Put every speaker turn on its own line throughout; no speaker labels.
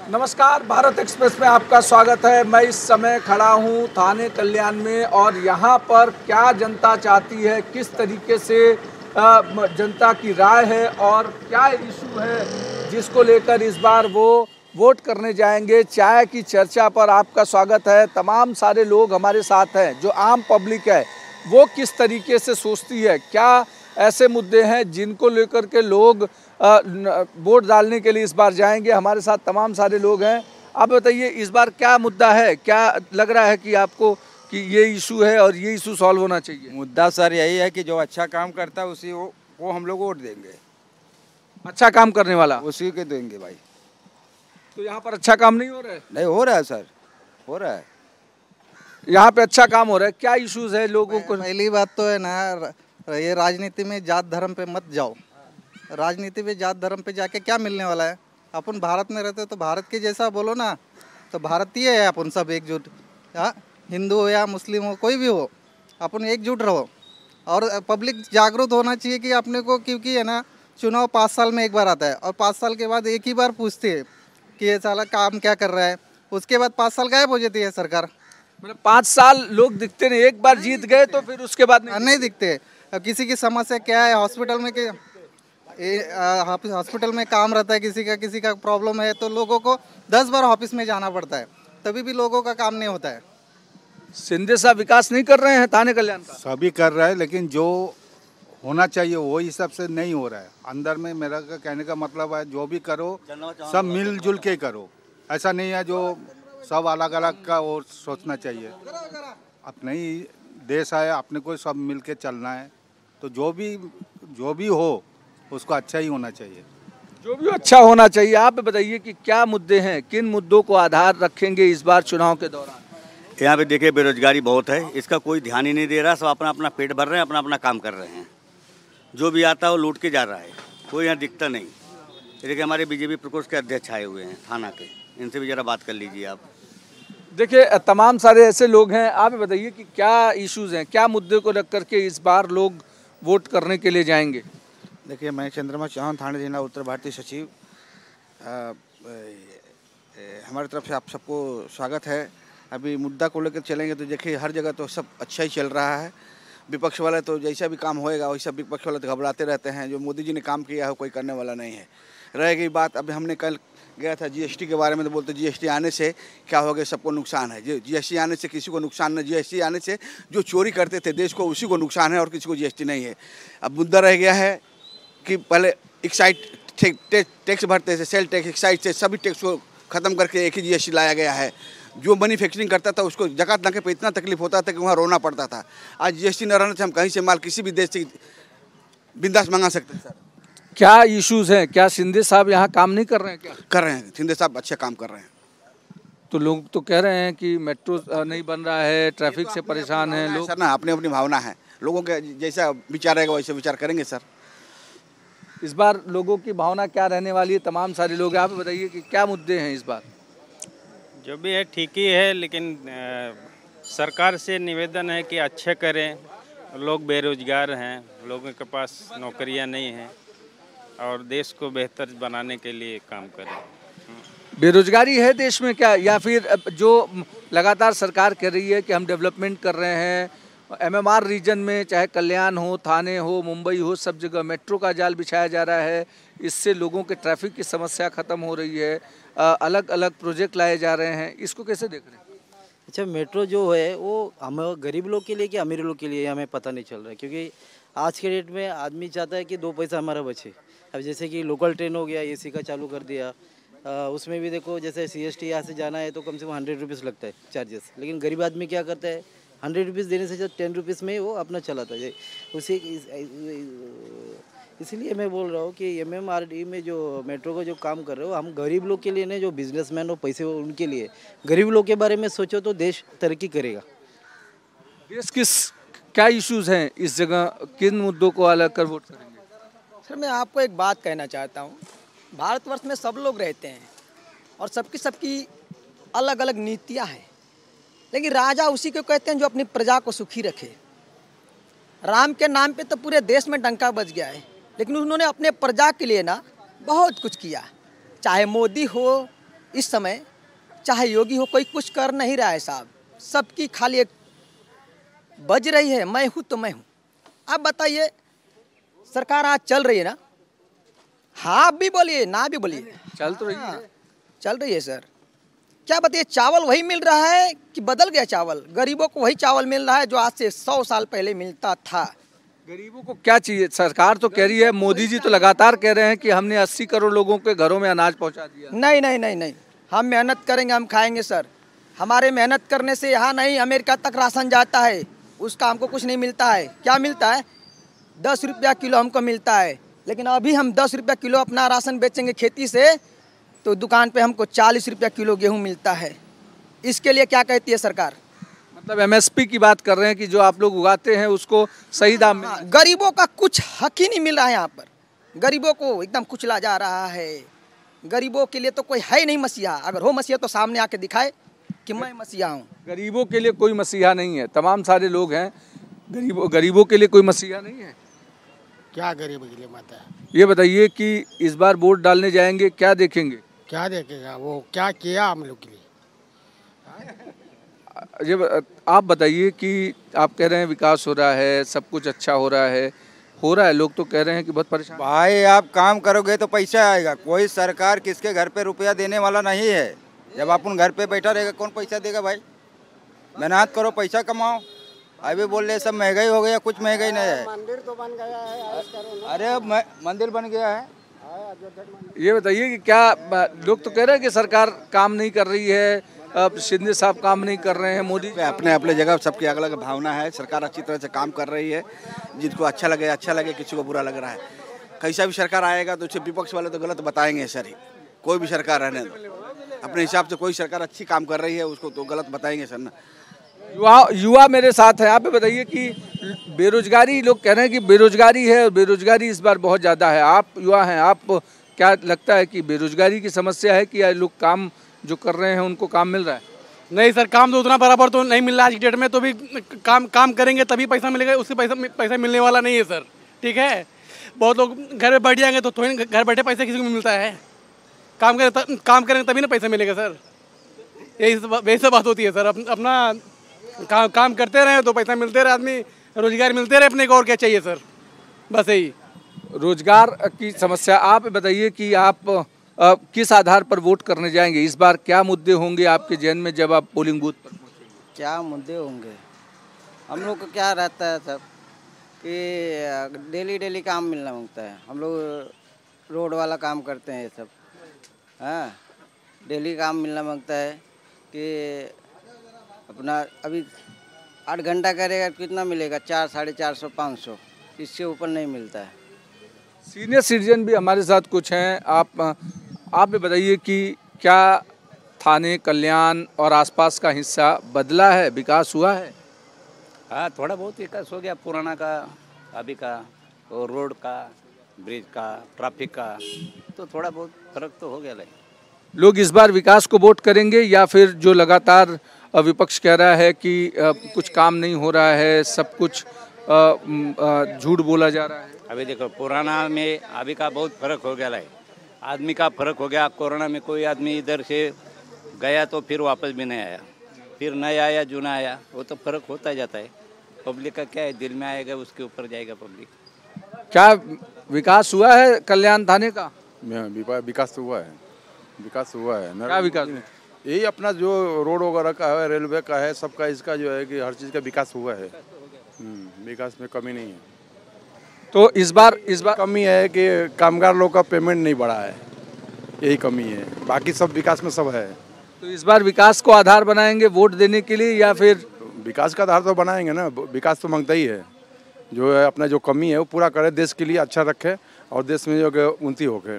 नमस्कार, भारत एक्सप्रेस में आपका स्वागत है। मैं इस समय खड़ा हूं थाने कल्याण में और यहां पर क्या जनता चाहती है, किस तरीके से जनता की राय है और क्या इशू है जिसको लेकर इस बार वो वोट करने जाएंगे। चाय की चर्चा पर आपका स्वागत है। तमाम सारे लोग हमारे साथ हैं। जो आम पब्लिक है वो किस तरीके से सोचती है, क्या ऐसे मुद्दे हैं जिनको लेकर के लोग वोट डालने के लिए इस बार जाएंगे। हमारे साथ तमाम सारे लोग हैं। आप बताइए, इस बार क्या मुद्दा है, क्या लग रहा है कि आपको कि ये इशू है और ये इशू सॉल्व होना चाहिए।
मुद्दा सर यही है कि जो अच्छा काम करता है उसी वो हम लोग वोट देंगे।
अच्छा काम करने वाला
उसी के देंगे भाई।
तो यहाँ पर अच्छा काम नहीं हो रहा है?
नहीं हो रहा है सर, हो रहा है।
यहाँ पे अच्छा काम हो रहा है। क्या इश्यूज है लोगों को?
पहली बात तो है ना, ये राजनीति में जात धर्म पे मत जाओ। राजनीति में जात धर्म पे जाके क्या मिलने वाला है। अपन भारत में रहते तो भारत के जैसा बोलो ना, तो भारतीय है अपन सब एकजुट। हाँ, हिंदू हो या मुस्लिम हो, कोई भी हो, अपन एकजुट रहो। और पब्लिक जागरूक होना चाहिए कि अपने को, क्योंकि है ना, चुनाव 5 साल में एक बार आता है और 5 साल के बाद एक ही बार पूछते हैं कि ये साला काम क्या कर रहा है। उसके बाद 5 साल गायब हो जाती है सरकार।
मतलब 5 साल लोग दिखते नहीं, एक बार जीत गए तो फिर उसके बाद
नहीं दिखते। अब किसी की समस्या क्या है, हॉस्पिटल में हॉस्पिटल में काम रहता है, किसी का प्रॉब्लम है तो लोगों को 10 बार ऑफिस में जाना पड़ता है, तभी भी लोगों का काम नहीं होता है।
शिंदे साहब विकास नहीं कर रहे हैं थाने कल्याण का?
सभी कर रहा है, लेकिन जो होना चाहिए वो हिसाब से नहीं हो रहा है। अंदर में मेरा कहने का मतलब है, जो भी करो सब मिलजुल के करो। ऐसा नहीं है जो सब अलग अलग का और सोचना चाहिए। अपने ही देश है, अपने को सब मिल के चलना है। तो जो भी हो उसको अच्छा ही होना चाहिए।
जो भी अच्छा होना चाहिए। आप बताइए कि क्या मुद्दे हैं, किन मुद्दों को आधार रखेंगे इस बार चुनाव के दौरान?
यहाँ पे देखिए, बेरोजगारी बहुत है, इसका कोई ध्यान ही नहीं दे रहा। सब अपना अपना पेट भर रहे हैं, अपना अपना काम कर रहे हैं। जो भी आता है वो लूट के जा रहा है, कोई यहाँ दिखता नहीं। देखिए, हमारे बीजेपी प्रकोष्ठ के अध्यक्ष आए हुए हैं थाना के, इनसे भी ज़रा बात कर लीजिए आप।
देखिए, तमाम सारे ऐसे लोग हैं। आप बताइए कि क्या इश्यूज हैं, क्या मुद्दे को रख करके इस बार लोग वोट करने के लिए जाएंगे?
देखिए, मैं चंद्रमा चौहान, थाने जिला उत्तर भारतीय सचिव। हमारी तरफ से आप सबको स्वागत है। अभी मुद्दा को लेकर चलेंगे तो देखिए, हर जगह तो सब अच्छा ही चल रहा है। विपक्ष वाले तो जैसा भी काम होएगा वैसा विपक्ष वाले तो घबराते रहते हैं। जो मोदी जी ने काम किया है कोई करने वाला नहीं है। रह गई बात, अभी हमने कल गया था जीएसटी के बारे में, तो बोलते जीएसटी आने से क्या हो गया, सबको नुकसान है। जीएसटी आने से किसी को नुकसान नहीं। जीएसटी आने से जो चोरी करते थे देश को, उसी को नुकसान है और किसी को जीएसटी नहीं है। अब मुद्दा रह गया है कि पहले एक्साइज टैक्स भरते थे, सेल टैक्स, एक्साइज से सभी टैक्स को ख़त्म करके एक ही जीएसटी लाया गया है। जो मैन्युफैक्चरिंग करता था उसको जकात नाके पे इतना तकलीफ होता था कि वहाँ रोना पड़ता था। आज जीएसटी न रहने से हम कहीं से माल किसी भी देश से बिंदास मंगा सकते हैं। सर,
क्या इश्यूज हैं? क्या शिंदे साहब यहाँ काम नहीं कर रहे हैं? क्या
कर रहे हैं, शिंदे साहब अच्छे काम कर रहे हैं।
तो लोग तो कह रहे हैं कि मेट्रो नहीं बन रहा है, ट्रैफिक से परेशान हैं लोग।
सर ना, अपनी अपनी भावना है, लोगों के जैसा विचार रहेगा वैसे विचार करेंगे सर।
इस बार लोगों की भावना क्या रहने वाली है? तमाम सारे लोग। आप बताइए कि क्या मुद्दे हैं इस बार?
जो भी है ठीक ही है, लेकिन सरकार से निवेदन है कि अच्छे करें। लोग बेरोजगार हैं, लोगों के पास नौकरियां नहीं हैं और देश को बेहतर बनाने के लिए काम करें।
बेरोजगारी है देश में क्या, या फिर जो लगातार सरकार कह रही है कि हम डेवलपमेंट कर रहे हैं, एमएमआर रीजन में चाहे कल्याण हो, थाने हो, मुंबई हो, सब जगह मेट्रो का जाल बिछाया जा रहा है। इससे लोगों के ट्रैफिक की समस्या ख़त्म हो रही है। अलग अलग प्रोजेक्ट लाए जा रहे हैं, इसको कैसे देख रहे हैं?
अच्छा, मेट्रो जो है वो हम गरीब लोग के लिए कि अमीर लोग के लिए हमें पता नहीं चल रहा है, क्योंकि आज के डेट में आदमी चाहता है कि 2 पैसा हमारा बचे। अब जैसे कि लोकल ट्रेन हो गया, एसी का चालू कर दिया, उसमें भी देखो जैसे सीएसटी यहाँ से जाना है तो कम से कम 100 रुपीज़ लगता है चार्जेस। लेकिन गरीब आदमी क्या करता है, 100 रुपीज़ देने से जब 10 रुपीज़ में वो अपना चलाता है उसी। इसलिए मैं बोल रहा हूँ कि एमएमआरडी में जो मेट्रो का जो काम कर रहे हो, हम गरीब लोग के लिए नहीं, जो बिजनेसमैन हो, पैसे हो, उनके लिए। गरीब लोग के बारे में सोचो तो देश तरक्की करेगा।
देश क्या इश्यूज हैं इस जगह, किन मुद्दों को अलग कर वोट करेंगे?
सर, मैं आपको एक बात कहना चाहता हूँ। भारतवर्ष में सब लोग रहते हैं और सबकी अलग अलग नीतियाँ हैं, लेकिन राजा उसी को कहते हैं जो अपनी प्रजा को सुखी रखे। राम के नाम पे तो पूरे देश में डंका बज गया है, लेकिन उन्होंने अपने प्रजा के लिए ना बहुत कुछ किया। चाहे मोदी हो, इस समय चाहे योगी हो, कोई कुछ कर नहीं रहा है साहब। सबकी खाली एक बज रही है, मैं हूँ तो मैं हूँ। आप बताइए, सरकार आज चल रही है ना? हाँ, आप भी बोलिए, ना भी बोलिए,
चल तो रही है।
चल रही है सर। क्या बताइए, चावल वही मिल रहा है कि बदल गया चावल? गरीबों को वही चावल मिल रहा है जो आज से 100 साल पहले मिलता था।
गरीबों को क्या चाहिए? सरकार तो कह रही है, मोदी जी तो लगातार कह रहे हैं कि हमने 80 करोड़ लोगों के घरों में अनाज पहुंचा दिया।
नहीं नहीं नहीं नहीं, हम मेहनत करेंगे, हम खाएंगे सर। हमारे मेहनत करने से यहाँ नहीं, अमेरिका तक राशन जाता है, उसका हमको कुछ नहीं मिलता है। क्या मिलता है? 10 रुपया किलो हमको मिलता है। लेकिन अभी हम 10 रुपया किलो अपना राशन बेचेंगे खेती से, तो दुकान पे हमको 40 रुपया किलो गेहूँ मिलता है। इसके लिए क्या कहती है सरकार?
मतलब एमएसपी की बात कर रहे हैं कि जो आप लोग उगाते हैं उसको सही दाम में।
हाँ, गरीबों का कुछ हक ही नहीं मिल रहा है यहाँ पर। गरीबों को एकदम कुचला जा रहा है। गरीबों के लिए तो कोई है नहीं मसीहा। अगर हो मसीहा तो सामने आके दिखाए कि मैं मसीहा हूँ।
गरीबों के लिए कोई मसीहा नहीं है, तमाम सारे लोग हैं। गरीबों के लिए कोई मसीहा नहीं है।
क्या गरीबों के लिए मत है?
ये बताइए कि इस बार वोट डालने जाएंगे, क्या देखेंगे?
क्या देखेगा वो? क्या किया हम लोग के लिए?
ये आप बताइए कि आप कह रहे हैं विकास हो रहा है, सब कुछ अच्छा हो रहा है, लोग तो कह रहे हैं कि बहुत परेशान।
भाई आप काम करोगे तो पैसा आएगा। कोई सरकार किसके घर पे रुपया देने वाला नहीं है। जब अपन घर पे बैठा रहेगा कौन पैसा देगा भाई? मेहनत करो, पैसा कमाओ। अभी बोल रहे सब महंगाई हो गया, कुछ महंगाई नहीं है।
मंदिर तो बन गया है,
अरे मंदिर बन गया है।
ये बताइए कि क्या लोग तो कह रहे हैं कि सरकार काम नहीं कर रही है, अब शिंदे साहब काम नहीं कर रहे हैं, मोदी
अपने अपने जगह सबकी अलग अलग भावना है। सरकार अच्छी तरह से काम कर रही है, जिसको अच्छा लगे, किसी को बुरा लग रहा है। कैसा भी सरकार आएगा तो उसे विपक्ष वाले तो गलत बताएंगे सर ही। कोई भी सरकार रहने दो, अपने हिसाब से कोई सरकार अच्छी काम कर रही है उसको तो गलत बताएंगे सर ना।
युवा मेरे साथ है। आप बताइए कि बेरोजगारी, लोग कह रहे हैं कि बेरोजगारी है और बेरोजगारी इस बार बहुत ज़्यादा है। आप युवा हैं, आप क्या लगता है कि बेरोजगारी की समस्या है कि लोग काम जो कर रहे हैं उनको काम मिल रहा है?
नहीं सर, काम तो उतना बराबर तो नहीं मिल रहा आज की डेट में। तो भी काम करेंगे तभी पैसा मिलेगा, उससे पैसा मिलने वाला नहीं है सर। ठीक है, बहुत लोग घर में बैठ जाएंगे तो थोड़ी घर बैठे पैसा किसी को मिलता है। काम करेंगे तभी ना पैसा मिलेगा सर। यही सब बात होती है सर। अपना काम करते रहे तो पैसा मिलते रहे, आदमी रोजगार मिलते रहे अपने को, और क्या चाहिए सर? बस यही
रोजगार की समस्या। आप बताइए कि आप किस आधार पर वोट करने जाएंगे इस बार? क्या मुद्दे होंगे आपके जहन में जब आप पोलिंग बूथ पर पहुंचेंगे?
क्या मुद्दे होंगे? हम लोग को क्या रहता है सब कि डेली काम मिलना मांगता है। हम लोग रोड वाला काम करते हैं ये सब। हाँ, डेली काम मिलना मांगता है कि अपना अभी 8 घंटा करेगा कितना मिलेगा? 400, 450, 500, इससे ऊपर नहीं मिलता है।
सीनियर सिटीजन भी हमारे साथ कुछ हैं। आप भी बताइए कि क्या थाने, कल्याण और आसपास का हिस्सा बदला है, विकास हुआ है?
हाँ, थोड़ा बहुत विकास हो गया, पुराना का, अभी का, और रोड का, ब्रिज का, ट्रैफिक का, तो थोड़ा बहुत फर्क तो हो गया।
लोग इस बार विकास को वोट करेंगे या फिर जो लगातार विपक्ष कह रहा है कि कुछ काम नहीं हो रहा है, सब कुछ झूठ बोला जा रहा है?
अभी देखो, पुराना में अभी का बहुत फर्क हो गया है। आदमी का फर्क हो गया। कोरोना में कोई आदमी इधर से गया तो फिर वापस भी नहीं आया, फिर नया आया, जूना आया, वो तो फर्क होता जाता है। पब्लिक का क्या है, दिल में आएगा उसके ऊपर जाएगा पब्लिक।
क्या विकास हुआ है कल्याण थाने का?
विकास तो हुआ है, विकास हुआ है।
क्या विकास?
यही अपना जो रोड वगैरह का है, रेलवे का है, सबका इसका जो है कि हर चीज़ का विकास हुआ है। विकास में कमी नहीं है।
तो इस बार
कमी है कि कामगार लोग का पेमेंट नहीं बढ़ा है, यही कमी है। बाकी सब विकास में सब है।
तो इस बार विकास को आधार बनाएंगे वोट देने के लिए या फिर?
विकास का आधार तो बनाएंगे ना, विकास तो मांगता ही है। जो है अपना जो कमी है वो पूरा करे, देश के लिए अच्छा रखे और देश में जो उन्नति होके।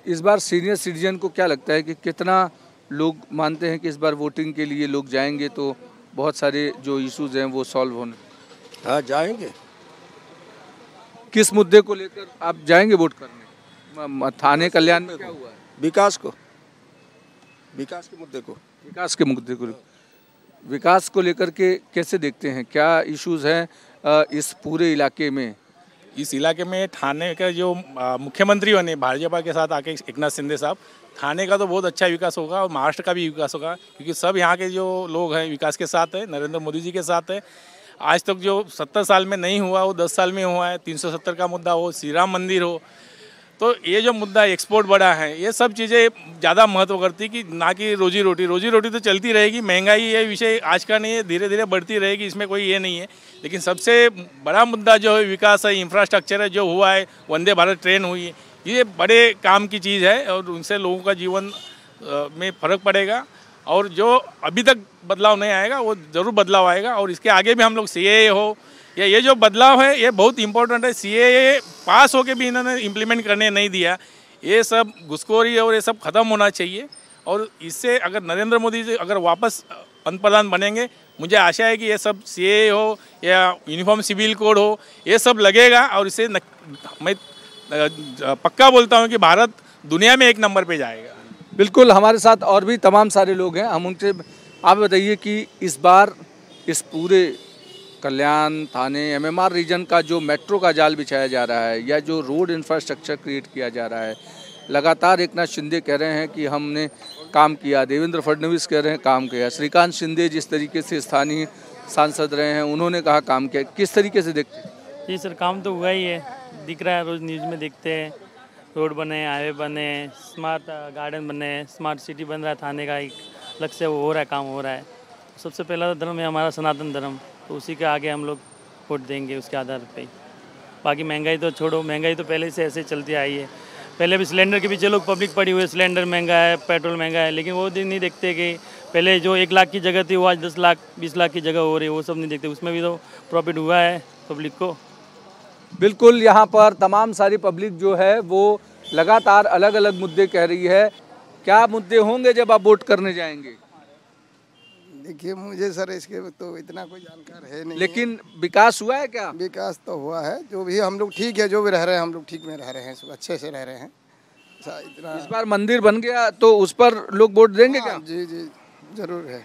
इस बार सीनियर सिटीजन को क्या लगता है कि कितना लोग मानते हैं कि इस बार वोटिंग के लिए लोग जाएंगे तो बहुत सारे जो इश्यूज हैं वो सॉल्व होने?
हाँ, जाएंगे।
किस मुद्दे को लेकर आप जाएंगे वोट करने? थाने, कल्याण में क्या हुआ है?
विकास को, विकास के मुद्दे को,
विकास को लेकर के कैसे देखते हैं? क्या इश्यूज हैं इस पूरे इलाके में?
इस इलाके में थाने का जो मुख्यमंत्री बने भाजपा के साथ आके एकनाथ शिंदे साहब, थाने का तो बहुत अच्छा विकास होगा और महाराष्ट्र का भी विकास होगा, क्योंकि सब यहाँ के जो लोग हैं विकास के साथ है, नरेंद्र मोदी जी के साथ है। आज तक जो 70 साल में नहीं हुआ वो 10 साल में हुआ है। 370 का मुद्दा हो, श्री राम मंदिर हो, तो ये जो मुद्दा एक्सपोर्ट बढ़ा है, ये सब चीज़ें ज़्यादा महत्व करती कि ना कि रोजी रोटी तो चलती रहेगी। महंगाई ये विषय आज का नहीं है, धीरे धीरे बढ़ती रहेगी, इसमें कोई ये नहीं है। लेकिन सबसे बड़ा मुद्दा जो है विकास है, इंफ्रास्ट्रक्चर है, जो हुआ है, वंदे भारत ट्रेन हुई है, ये बड़े काम की चीज़ है और उनसे लोगों का जीवन में फ़र्क पड़ेगा। और जो अभी तक बदलाव नहीं आएगा वो ज़रूर बदलाव आएगा। और इसके आगे भी हम लोग CAA हो या ये जो बदलाव है ये बहुत इंपॉर्टेंट है। CAA पास होके भी इन्होंने इम्प्लीमेंट करने नहीं दिया। ये सब घुसखोरी और ये सब ख़त्म होना चाहिए। और इससे अगर नरेंद्र मोदी जी अगर वापस पंतप्रधान बनेंगे, मुझे आशा है कि ये सब CAA हो या यूनिफॉर्म सिविल कोड हो, ये सब लगेगा। और इससे मैं पक्का बोलता हूँ कि भारत दुनिया में 1 नंबर पे जाएगा।
बिल्कुल, हमारे साथ और भी तमाम सारे लोग हैं, हम उनसे आप बताइए कि इस बार इस पूरे कल्याण, थाने, MMR रीजन का जो मेट्रो का जाल बिछाया जा रहा है या जो रोड इंफ्रास्ट्रक्चर क्रिएट किया जा रहा है, लगातार एकनाथ शिंदे कह रहे हैं कि हमने काम किया, देवेंद्र फडणवीस कह रहे हैं काम किया, श्रीकांत शिंदे जिस तरीके से स्थानीय सांसद रहे हैं उन्होंने कहा काम किया। किस तरीके से देखते हैं?
जी सर, काम तो हुआ ही है, दिख रहा है, रोज़ न्यूज़ में देखते हैं। रोड बने, हाईवे बने, स्मार्ट गार्डन बने, स्मार्ट सिटी बन रहा है, थाने का एक लक्ष्य वो हो रहा है, काम हो रहा है। सबसे पहला तो धर्म है हमारा सनातन धर्म, तो उसी के आगे हम लोग वोट देंगे उसके आधार पे। बाकी महंगाई तो छोड़ो, महंगाई तो पहले से ऐसे चलती आई है। पहले भी सिलेंडर के पीछे लोग पब्लिक पड़ी हुई है, सिलेंडर महंगा है, पेट्रोल महंगा है, लेकिन वो दिन नहीं देखते कि पहले जो 1 लाख की जगह थी वो आज 10 लाख 20 लाख की जगह हो रही है, वो सब नहीं देखते। उसमें भी तो प्रॉफिट हुआ है पब्लिक को।
बिल्कुल, यहाँ पर तमाम सारी पब्लिक जो है वो लगातार अलग अलग मुद्दे कह रही है। क्या मुद्दे होंगे जब आप वोट करने जाएंगे?
देखिए, मुझे सर इसके तो इतना कोई जानकार है नहीं,
लेकिन विकास हुआ है क्या?
विकास तो हुआ है, जो भी हम लोग ठीक है, जो भी रह रहे हैं हम लोग ठीक में रह रहे हैं, सब अच्छे से रह रहे हैं। इतना
इस बार मंदिर बन गया तो उस पर लोग वोट देंगे क्या?
जी जी जरूर है,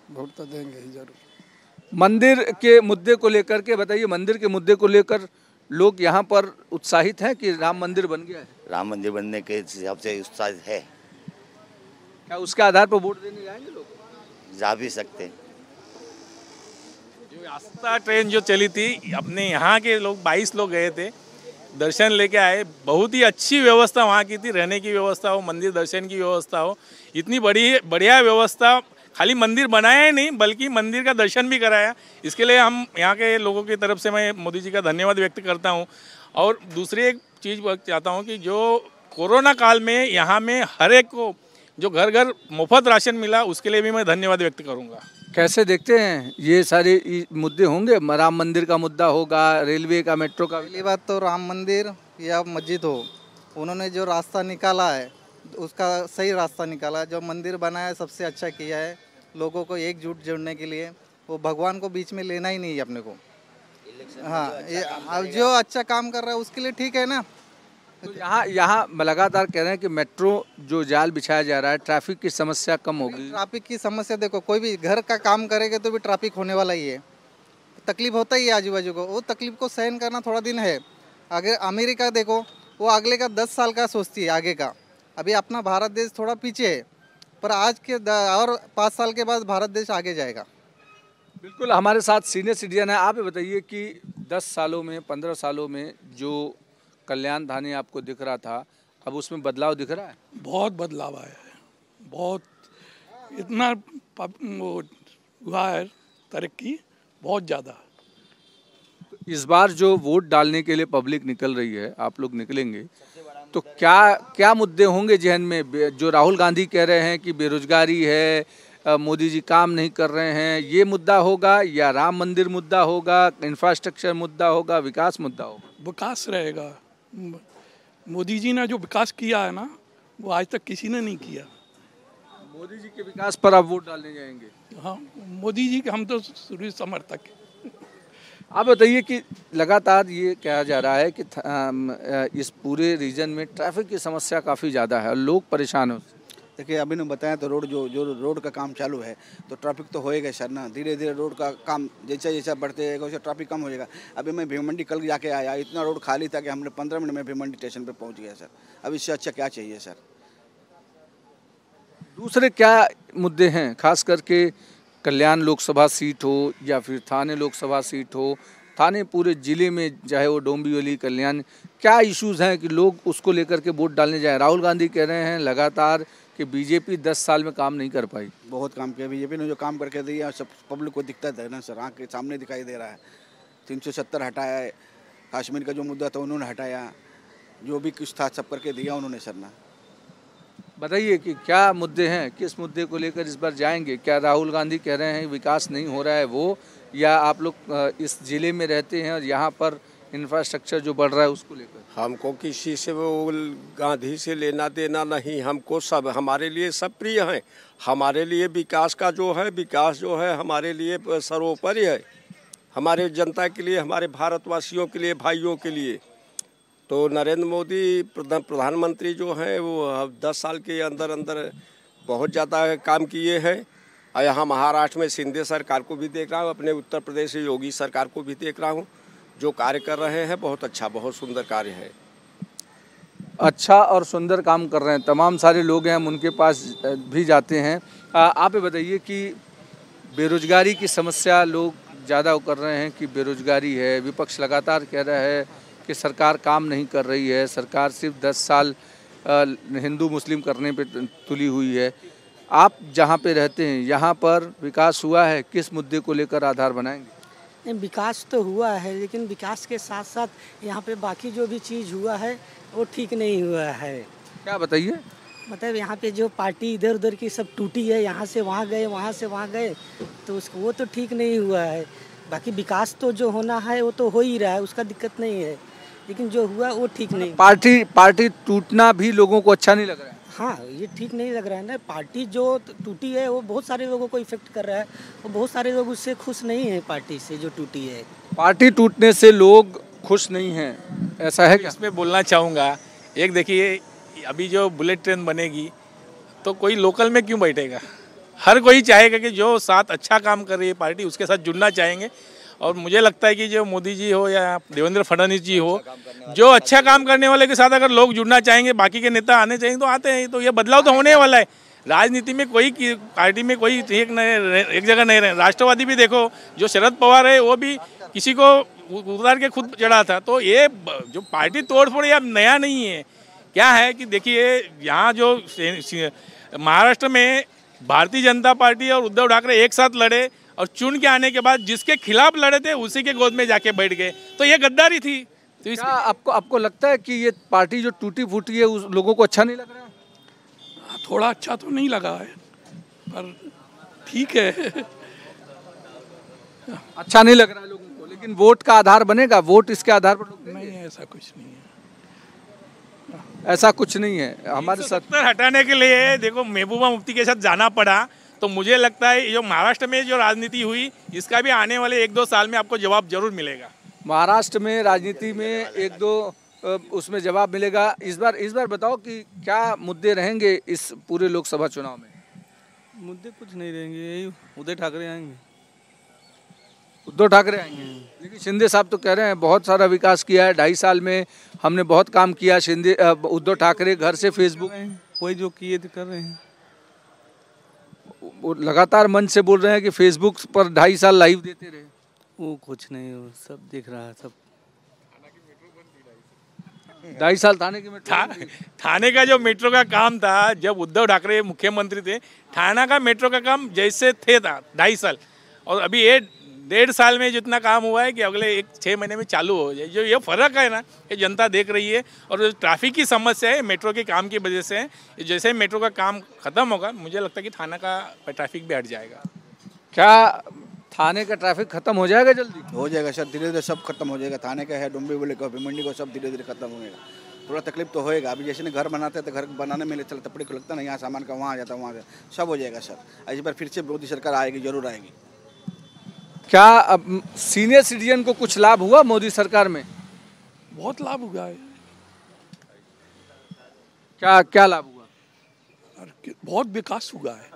वोट तो देंगे ही जरूर।
मंदिर के मुद्दे को लेकर के बताइए, मंदिर के मुद्दे को लेकर लोग यहाँ पर उत्साहित हैं कि राम मंदिर बन गया है?
राम मंदिर बनने के हिसाब से उत्साहित है।
क्या उसके आधार पर वोट देने जाएंगे लोग?
जा भी सकते हैं।
जो आस्था ट्रेन जो चली थी, अपने यहाँ के लोग 22 लोग गए थे, दर्शन लेके आए। बहुत ही अच्छी व्यवस्था वहाँ की थी, रहने की व्यवस्था हो, मंदिर दर्शन की व्यवस्था हो, इतनी बढ़िया व्यवस्था। खाली मंदिर बनाया ही नहीं बल्कि मंदिर का दर्शन भी कराया। इसके लिए हम यहाँ के लोगों की तरफ से मैं मोदी जी का धन्यवाद व्यक्त करता हूँ। और दूसरी एक चीज़ चाहता हूँ कि जो कोरोना काल में यहाँ में हर एक को जो घर घर मुफ्त राशन मिला, उसके लिए भी मैं धन्यवाद व्यक्त करूँगा।
कैसे देखते हैं ये सारे मुद्दे होंगे? राम मंदिर का मुद्दा होगा, रेलवे का, मेट्रो का।
पहली बात तो राम मंदिर या मस्जिद हो, उन्होंने जो रास्ता निकाला है उसका सही रास्ता निकाला है। जो मंदिर बनाया है सबसे अच्छा किया है, लोगों को एकजुट जोड़ने के लिए। वो भगवान को बीच में लेना ही नहीं है अपने को। हाँ, ये अब जो अच्छा काम कर रहा है उसके लिए ठीक है ना।
तो यहाँ लगातार कह रहे हैं कि मेट्रो जो जाल बिछाया जा रहा है, ट्रैफिक की समस्या कम होगी।
ट्रैफिक की समस्या देखो, कोई भी घर का काम करेगा तो भी ट्रैफिक होने वाला ही है, तकलीफ होता ही है आजू बाजू को। वो तकलीफ को सहन करना थोड़ा दिन है। अगर अमेरिका देखो, वो अगले का 10 साल का सोचती है आगे का। अभी अपना भारत देश थोड़ा पीछे है, पर आज के और 5 साल के बाद भारत देश आगे जाएगा।
बिल्कुल, हमारे साथ सीनियर सिटीजन है। आप ये बताइए कि 10 सालों में, 15 सालों में जो कल्याण थाने आपको दिख रहा था, अब उसमें बदलाव दिख रहा है?
बहुत बदलाव आया है, बहुत इतना वो हुआ है तरक्की, बहुत ज़्यादा।
इस बार जो वोट डालने के लिए पब्लिक निकल रही है, आप लोग निकलेंगे, तो क्या मुद्दे होंगे जहन में? जो राहुल गांधी कह रहे हैं कि बेरोजगारी है, मोदी जी काम नहीं कर रहे हैं, ये मुद्दा होगा या राम मंदिर मुद्दा होगा, इंफ्रास्ट्रक्चर मुद्दा होगा, विकास मुद्दा होगा?
विकास रहेगा। मोदी जी ने जो विकास किया है ना, वो आज तक किसी ने नहीं किया।
मोदी जी के विकास पर आप वोट डालने जाएंगे?
हाँ, मोदी जी के हम तो शुरू समर्थक हैं।
आप बताइए कि लगातार ये कहा जा रहा है कि इस पूरे रीजन में ट्रैफिक की समस्या काफ़ी ज़्यादा है और लोग परेशान हो।
देखिए, अभी ने बताया तो रोड जो रोड का काम चालू है तो ट्रैफिक तो होएगा सर ना। धीरे धीरे रोड का काम जैसा जैसा बढ़ते जाएगा वैसे ट्रैफिक कम हो जाएगा। अभी मैं भिवंडी कल जाके आया, इतना रोड खाली था कि हमने 15 मिनट में भिवंडी स्टेशन पे पहुंच गया सर। अब इससे अच्छा क्या चाहिए सर?
दूसरे क्या मुद्दे हैं, खास करके कल्याण लोकसभा सीट हो या फिर थाने लोकसभा सीट हो, थाने पूरे ज़िले में चाहे वो डोंबिवली कल्याण, क्या इश्यूज़ हैं कि लोग उसको लेकर के वोट डालने जाएं? राहुल गांधी कह रहे हैं लगातार कि बीजेपी 10 साल में काम नहीं कर पाई।
बहुत काम किया बीजेपी ने, जो काम करके दिया सब पब्लिक को दिखता है ना सर, आँख के सामने दिखाई दे रहा है। 370 हटाया है, कश्मीर का जो मुद्दा था उन्होंने हटाया, जो भी कुछ था सब करके दिया उन्होंने सर ना।
बताइए कि क्या मुद्दे हैं, किस मुद्दे को लेकर इस बार जाएंगे? क्या राहुल गांधी कह रहे हैं विकास नहीं हो रहा है वो, या आप लोग इस ज़िले में रहते हैं और यहाँ पर इंफ्रास्ट्रक्चर जो बढ़ रहा है उसको लेकर?
हमको किसी से वो गांधी से लेना देना नहीं, हमको सब, हमारे लिए सब प्रिय हैं। हमारे लिए विकास का विकास जो है हमारे लिए सर्वोपरि है, हमारे जनता के लिए, हमारे भारतवासियों के लिए, भाइयों के लिए। तो नरेंद्र मोदी प्रधानमंत्री जो हैं वो 10 साल के अंदर अंदर बहुत ज़्यादा काम किए हैं। और यहाँ महाराष्ट्र में शिंदे सरकार को भी देख रहा हूँ, अपने उत्तर प्रदेश में योगी सरकार को भी देख रहा हूँ, जो कार्य कर रहे हैं बहुत अच्छा, बहुत सुंदर कार्य है।
अच्छा और सुंदर काम कर रहे हैं, तमाम सारे लोग हैं, हम उनके पास भी जाते हैं। आप ये बताइए कि बेरोजगारी की समस्या लोग ज़्यादा कर रहे हैं कि बेरोजगारी है, विपक्ष लगातार कह रहा है कि सरकार काम नहीं कर रही है, सरकार सिर्फ 10 साल हिंदू मुस्लिम करने पे तुली हुई है। आप जहाँ पे रहते हैं यहाँ पर विकास हुआ है, किस मुद्दे को लेकर आधार बनाएंगे?
विकास तो हुआ है, लेकिन विकास के साथ साथ यहाँ पे बाकी जो भी चीज़ हुआ है वो ठीक नहीं हुआ है।
क्या बताइए?
मतलब यहाँ पे जो पार्टी इधर उधर की सब टूटी है, यहाँ से वहाँ गए, वहाँ से वहाँ गए, तो उसको वो तो ठीक नहीं हुआ है। बाकी विकास तो जो होना है वो तो हो ही रहा है, उसका दिक्कत नहीं है, लेकिन जो हुआ वो ठीक नहीं।
पार्टी टूटना भी लोगों को अच्छा नहीं लग रहा है?
हाँ, ये ठीक नहीं लग रहा है ना। पार्टी जो टूटी है वो बहुत सारे लोगों को इफेक्ट कर रहा है, और बहुत सारे लोग उससे खुश नहीं हैं, पार्टी से जो टूटी है।
पार्टी टूटने से लोग खुश नहीं हैं, ऐसा है क्या?
इसमें बोलना चाहूँगा, एक देखिए अभी जो बुलेट ट्रेन बनेगी तो कोई लोकल में क्यों बैठेगा? हर कोई चाहेगा कि जो साथ अच्छा काम कर रही है पार्टी उसके साथ जुड़ना चाहेंगे। और मुझे लगता है कि जो मोदी जी हो या देवेंद्र फडणवीस जी हो, जो अच्छा काम करने वाले के साथ अगर लोग जुड़ना चाहेंगे, बाकी के नेता आने चाहिए तो आते हैं। तो ये बदलाव तो होने वाला है। राजनीति में कोई पार्टी में कोई एक जगह नहीं रहे। राष्ट्रवादी भी देखो, जो शरद पवार है वो भी किसी को उतार के खुद चढ़ा था। तो ये जो पार्टी तोड़फोड़ या नया नहीं है। क्या है कि देखिए यहाँ जो महाराष्ट्र में भारतीय जनता पार्टी और उद्धव ठाकरे एक साथ लड़े, और चुन के आने के बाद जिसके खिलाफ लड़े थे उसी के गोद में जाके बैठ गए, तो ये गद्दारी थी। तो
क्या आपको लगता है कि ये पार्टी जो टूटी फूटी है उस लोगों को अच्छा नहीं लग रहा है?
थोड़ा अच्छा तो नहीं लगा है, पर ठीक है।
अच्छा नहीं लग रहा है लोगों को, लेकिन वोट का आधार बनेगा, वोट इसके आधार पर लोग
नहीं है, ऐसा कुछ नहीं है।
ऐसा कुछ नहीं है। हमारे
370 हटाने के लिए देखो महबूबा मुफ्ती के साथ जाना पड़ा। तो मुझे लगता है जो महाराष्ट्र में जो राजनीति हुई, इसका भी आने वाले 1-2 साल में आपको जवाब जरूर मिलेगा।
महाराष्ट्र में राजनीति में 1-2 उसमें जवाब मिलेगा। इस बार बताओ कि क्या मुद्दे रहेंगे इस पूरे लोकसभा चुनाव में?
मुद्दे कुछ नहीं रहेंगे, यही उद्धव ठाकरे आएंगे।
उद्धव ठाकरे आएंगे, लेकिन शिंदे साहब तो कह रहे हैं बहुत सारा विकास किया है, 2.5 साल में हमने बहुत काम किया। उद्धव ठाकरे घर से फेसबुक
वही जो किए कर रहे हैं,
वो लगातार मंच से बोल रहे हैं कि फेसबुक पर 2.5 साल लाइव देते रहे।
वो कुछ नहीं, वो सब दिख रहा है सब।
2.5 साल थाने की
थाने का जो मेट्रो का काम था, जब उद्धव ठाकरे मुख्यमंत्री थे, थाना का मेट्रो का काम जैसे थे था 2.5 साल, और अभी ये 1.5 साल में जितना काम हुआ है कि अगले 6 महीने में चालू हो जाए। जो ये फर्क है ना, ये जनता देख रही है। और जो ट्रैफिक की समस्या है मेट्रो के काम की वजह से, जैसे मेट्रो का काम खत्म होगा, मुझे लगता है कि थाना का ट्रैफिक भी हट जाएगा।
क्या थाने का ट्रैफिक खत्म हो जाएगा जल्दी?
हो जाएगा सर, धीरे धीरे सब खत्म हो जाएगा। थाने का है, डोंबिवली का, भिमंडी को, सब धीरे धीरे खत्म होगा। थोड़ा तकलीफ तो होएगा। अभी जैसे घर बनाते हैं तो घर बनाने में चल तपड़ी को लगता ना, यहाँ सामान का वहाँ आ जाता, वहाँ सब हो जाएगा सर। इस बार फिर से मोदी सरकार आएगी, जरूर आएगी।
क्या अब सीनियर सिटीजन को कुछ लाभ हुआ मोदी सरकार में?
बहुत लाभ हुआ है।
क्या लाभ हुआ?
बहुत विकास हुआ है।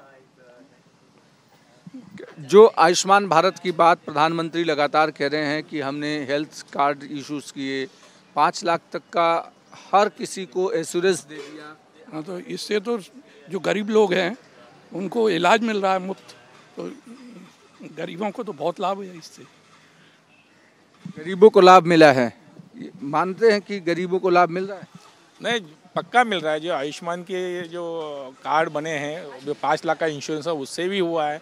जो आयुष्मान भारत की बात प्रधानमंत्री लगातार कह रहे हैं कि हमने हेल्थ कार्ड इश्यूज किए, 5 लाख तक का हर किसी को एश्योरेंस दे दिया।
हाँ, तो इससे तो जो गरीब लोग हैं उनको इलाज मिल रहा है मुफ्त, तो गरीबों को तो बहुत लाभ है इससे।
गरीबों को लाभ मिला है, मानते हैं कि गरीबों को लाभ मिल रहा है?
नहीं, पक्का मिल रहा है। जो आयुष्मान के जो कार्ड बने हैं, जो 5 लाख का इंश्योरेंस है उससे भी हुआ है।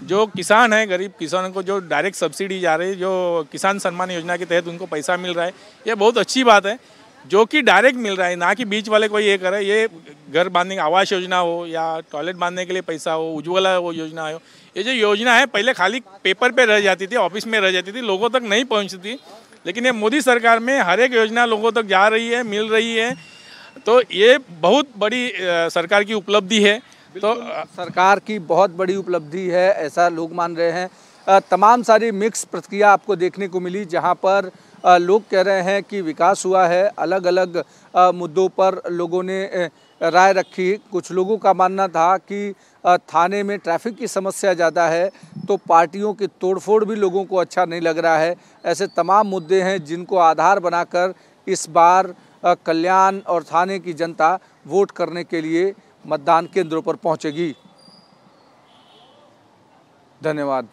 जो किसान है, गरीब किसानों को जो डायरेक्ट सब्सिडी जा रही है, जो किसान सम्मान योजना के तहत उनको पैसा मिल रहा है, ये बहुत अच्छी बात है। जो कि डायरेक्ट मिल रहा है, ना कि बीच वाले कोई ये करे। ये घर बांधने आवास योजना हो या टॉयलेट बांधने के लिए पैसा हो, उज्ज्वला वो योजना हो, ये जो योजना है पहले खाली पेपर पे रह जाती थी, ऑफिस में रह जाती थी, लोगों तक नहीं पहुँचती थी। लेकिन ये मोदी सरकार में हर एक योजना लोगों तक जा रही है, मिल रही है, तो ये बहुत बड़ी सरकार की उपलब्धि है। तो
सरकार की बहुत बड़ी उपलब्धि है, ऐसा लोग मान रहे हैं। तमाम सारी मिक्स प्रतिक्रिया आपको देखने को मिली, जहां पर लोग कह रहे हैं कि विकास हुआ है। अलग अलग मुद्दों पर लोगों ने राय रखी। कुछ लोगों का मानना था कि थाने में ट्रैफिक की समस्या ज़्यादा है, तो पार्टियों की तोड़फोड़ भी लोगों को अच्छा नहीं लग रहा है। ऐसे तमाम मुद्दे हैं जिनको आधार बनाकर इस बार कल्याण और थाने की जनता वोट करने के लिए मतदान केंद्रों पर पहुंचेगी। धन्यवाद।